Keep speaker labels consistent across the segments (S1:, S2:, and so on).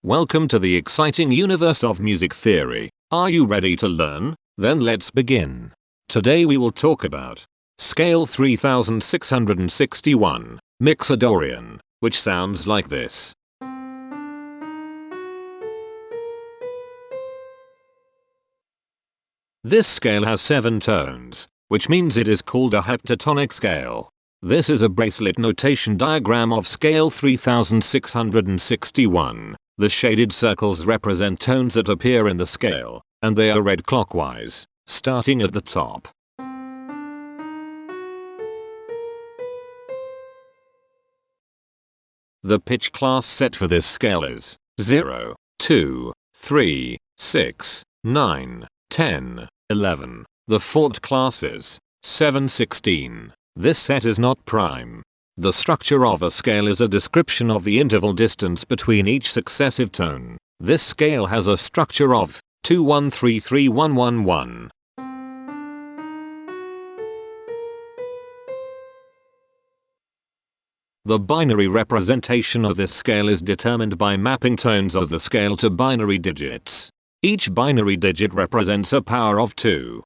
S1: Welcome to the exciting universe of music theory. Are you ready to learn? Then let's begin. Today we will talk about Scale 3661, Mixodorian, which sounds like this. This scale has 7 tones, which means it is called a heptatonic scale. This is a bracelet notation diagram of scale 3661. The shaded circles represent tones that appear in the scale, and they are read clockwise, starting at the top. The pitch class set for this scale is 0, 2, 3, 6, 9, 10, 11. The fourth class is 7, 16. This set is not prime. The structure of a scale is a description of the interval distance between each successive tone. This scale has a structure of 2 1 3 3 1 1 1. The binary representation of this scale is determined by mapping tones of the scale to binary digits. Each binary digit represents a power of 2.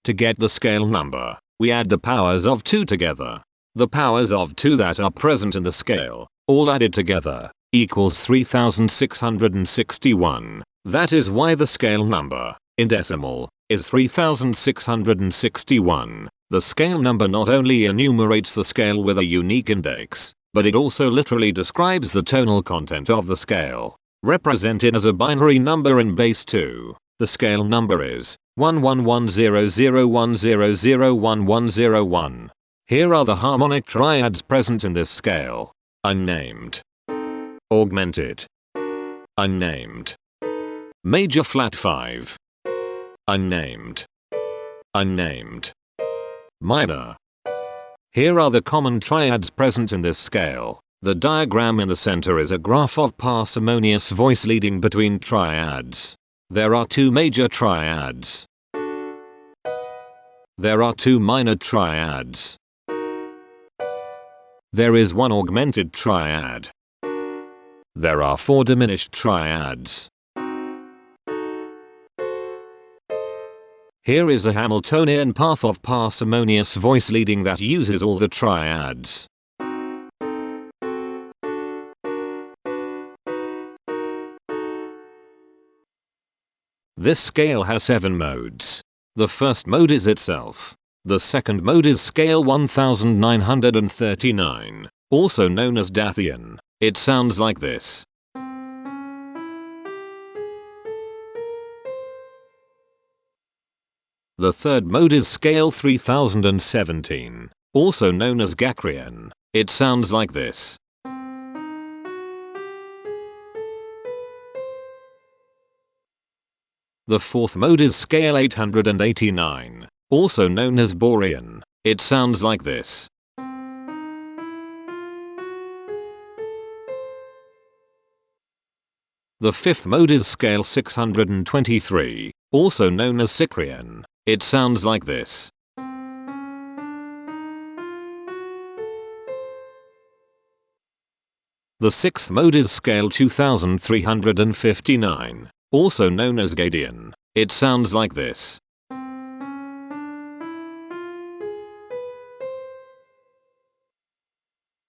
S1: To get the scale number, we add the powers of 2 together. The powers of 2 that are present in the scale, all added together, equals 3661. That is why the scale number, in decimal, is 3661. The scale number not only enumerates the scale with a unique index, but it also literally describes the tonal content of the scale. Represented as a binary number in base 2, the scale number is 1110010011101. Here are the harmonic triads present in this scale. Unnamed, augmented, unnamed, major flat 5, unnamed, unnamed, minor. Here are the common triads present in this scale. The diagram in the center is a graph of parsimonious voice leading between triads. There are 2 major triads. There are 2 minor triads. There is 1 augmented triad. There are 4 diminished triads. Here is a Hamiltonian path of parsimonious voice leading that uses all the triads. This scale has 7 modes. The first mode is itself. The second mode is scale 1939, also known as Dathian. It sounds like this. The third mode is scale 3017, also known as Gacrian. It sounds like this. The fourth mode is scale 889, also known as Borean. It sounds like this. The fifth mode is scale 623, also known as Cyprian. It sounds like this. The sixth mode is scale 2359. Also known as Gadian. It sounds like this.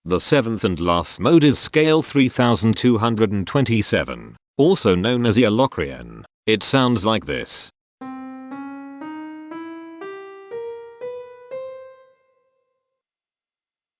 S1: The seventh and last mode is scale 3227, also known as Eolocrian. It sounds like this.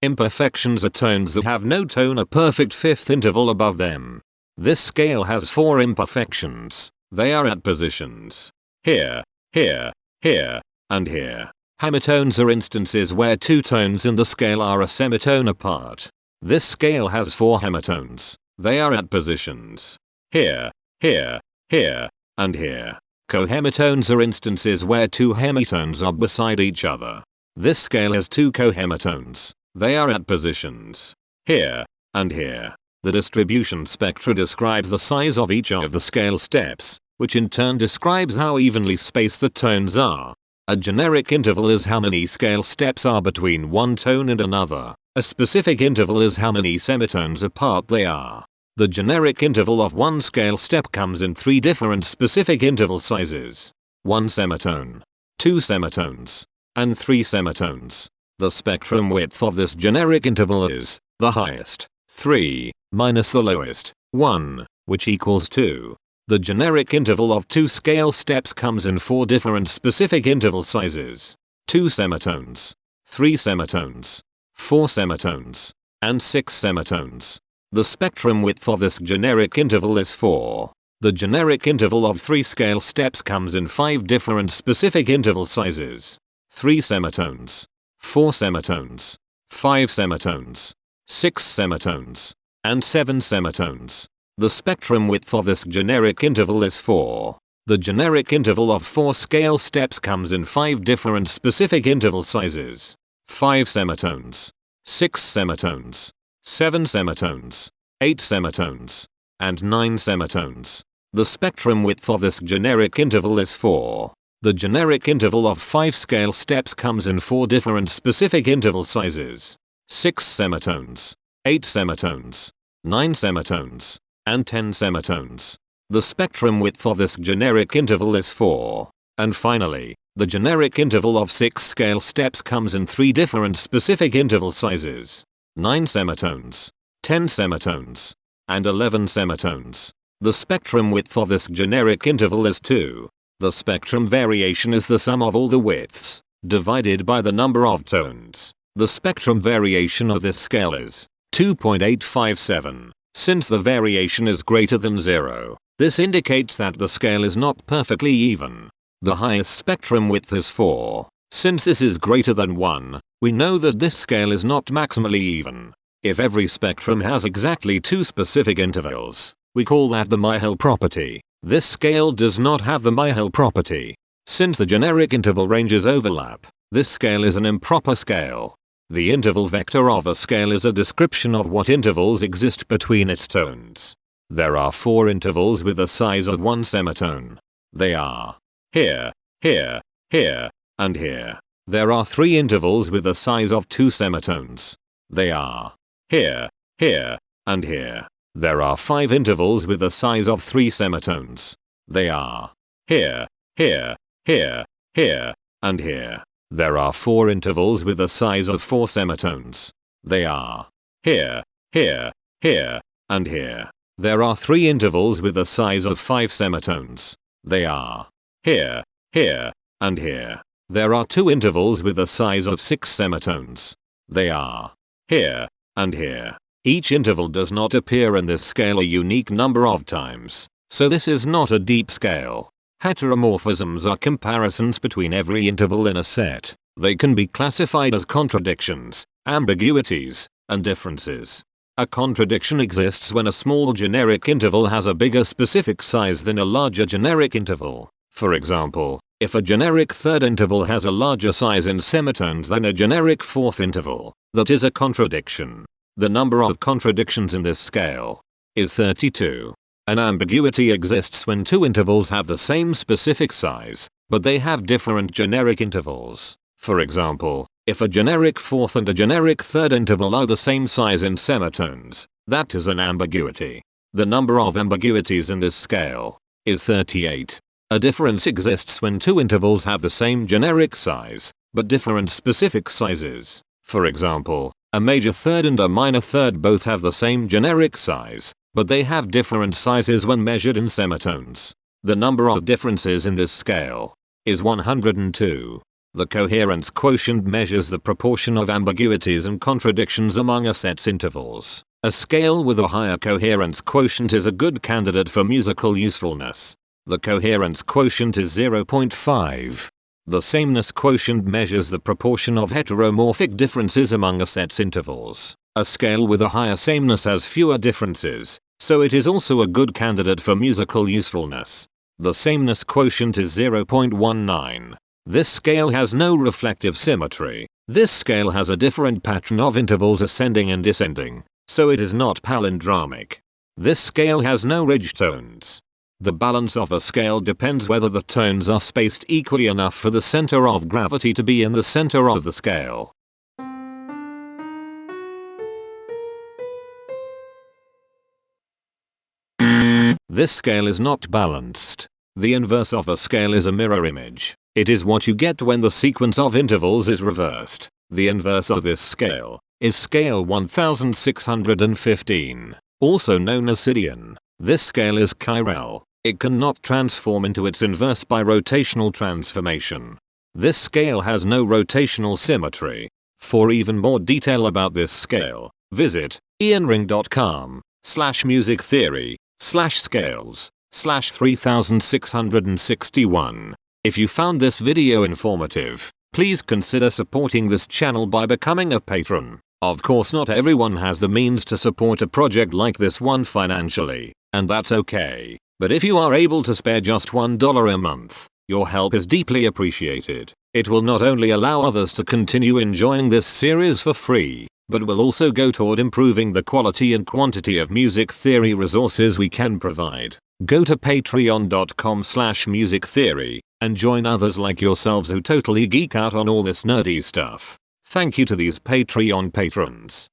S1: Imperfections are tones that have no tone a perfect fifth interval above them. This scale has 4 imperfections. They are at positions here, here, here, and here. Hemitones are instances where 2 tones in the scale are a semitone apart. This scale has 4 hemitones. They are at positions here, here, here, and here. Cohemitones are instances where 2 hemitones are beside each other. This scale has 2 cohemitones. They are at positions here and here. The distribution spectra describes the size of each of the scale steps, which in turn describes how evenly spaced the tones are. A generic interval is how many scale steps are between one tone and another. A specific interval is how many semitones apart they are. The generic interval of one scale step comes in 3 different specific interval sizes. 1 semitone, 2 semitones, and 3 semitones. The spectrum width of this generic interval is the highest, 3, minus the lowest, 1, which equals 2. The generic interval of 2 scale steps comes in 4 different specific interval sizes. 2 semitones, 3 semitones, 4 semitones, and 6 semitones. The spectrum width of this generic interval is 4. The generic interval of 3 scale steps comes in 5 different specific interval sizes. 3 semitones, 4 semitones, 5 semitones, 6 semitones, and 7 semitones. The spectrum width of this generic interval is 4. The generic interval of 4 scale steps comes in 5 different specific interval sizes. 5 semitones, 6 semitones, 7 semitones, 8 semitones, and 9 semitones. The spectrum width of this generic interval is 4. The generic interval of 5 scale steps comes in 4 different specific interval sizes. 6 semitones, 8 semitones, 9 semitones, and 10 semitones. The spectrum width of this generic interval is 4. And finally, the generic interval of 6 scale steps comes in 3 different specific interval sizes. 9 semitones, 10 semitones, and 11 semitones. The spectrum width of this generic interval is 2. The spectrum variation is the sum of all the widths, divided by the number of tones. The spectrum variation of this scale is 2.857. Since the variation is greater than 0, this indicates that the scale is not perfectly even. The highest spectrum width is 4. Since this is greater than 1, we know that this scale is not maximally even. If every spectrum has exactly 2 specific intervals, we call that the Myhill property. This scale does not have the Myhill property. Since the generic interval ranges overlap, this scale is an improper scale. The interval vector of a scale is a description of what intervals exist between its tones. There are 4 intervals with the size of 1 semitone. They are here, here, here, and here. There are 3 intervals with the size of 2 semitones. They are here, here, and here. There are 5 intervals with the size of 3 semitones. They are here, here, here, here, and here. There are 4 intervals with the size of 4 semitones. They are here, here, here, and here. There are 3 intervals with the size of 5 semitones. They are here, here, and here. There are 2 intervals with the size of 6 semitones. They are here, and here. Each interval does not appear in this scale a unique number of times, so this is not a deep scale. Heteromorphisms are comparisons between every interval in a set. They can be classified as contradictions, ambiguities, and differences. A contradiction exists when a small generic interval has a bigger specific size than a larger generic interval. For example, if a generic third interval has a larger size in semitones than a generic fourth interval, that is a contradiction. The number of contradictions in this scale is 32. An ambiguity exists when 2 intervals have the same specific size, but they have different generic intervals. For example, if a generic fourth and a generic third interval are the same size in semitones, that is an ambiguity. The number of ambiguities in this scale is 38. A difference exists when 2 intervals have the same generic size, but different specific sizes. For example, a major third and a minor third both have the same generic size, but they have different sizes when measured in semitones. The number of differences in this scale is 102. The coherence quotient measures the proportion of ambiguities and contradictions among a set's intervals. A scale with a higher coherence quotient is a good candidate for musical usefulness. The coherence quotient is 0.5. The sameness quotient measures the proportion of heteromorphic differences among a set's intervals. A scale with a higher sameness has fewer differences, so it is also a good candidate for musical usefulness. The sameness quotient is 0.19. This scale has no reflective symmetry. This scale has a different pattern of intervals ascending and descending, so it is not palindromic. This scale has no ridge tones. The balance of a scale depends whether the tones are spaced equally enough for the center of gravity to be in the center of the scale. This scale is not balanced. The inverse of a scale is a mirror image. It is what you get when the sequence of intervals is reversed. The inverse of this scale is scale 1615, also known as Sidereal. This scale is chiral. It cannot transform into its inverse by rotational transformation. This scale has no rotational symmetry. For even more detail about this scale, visit ianring.com/musictheory/scales/3661. If you found this video informative, please consider supporting this channel by becoming a patron. Of course, not everyone has the means to support a project like this one financially, and that's okay. But if you are able to spare just $1 a month, your help is deeply appreciated. It will not only allow others to continue enjoying this series for free, but will also go toward improving the quality and quantity of music theory resources we can provide. Go to patreon.com/musictheory and join others like yourselves who totally geek out on all this nerdy stuff. Thank you to these Patreon patrons.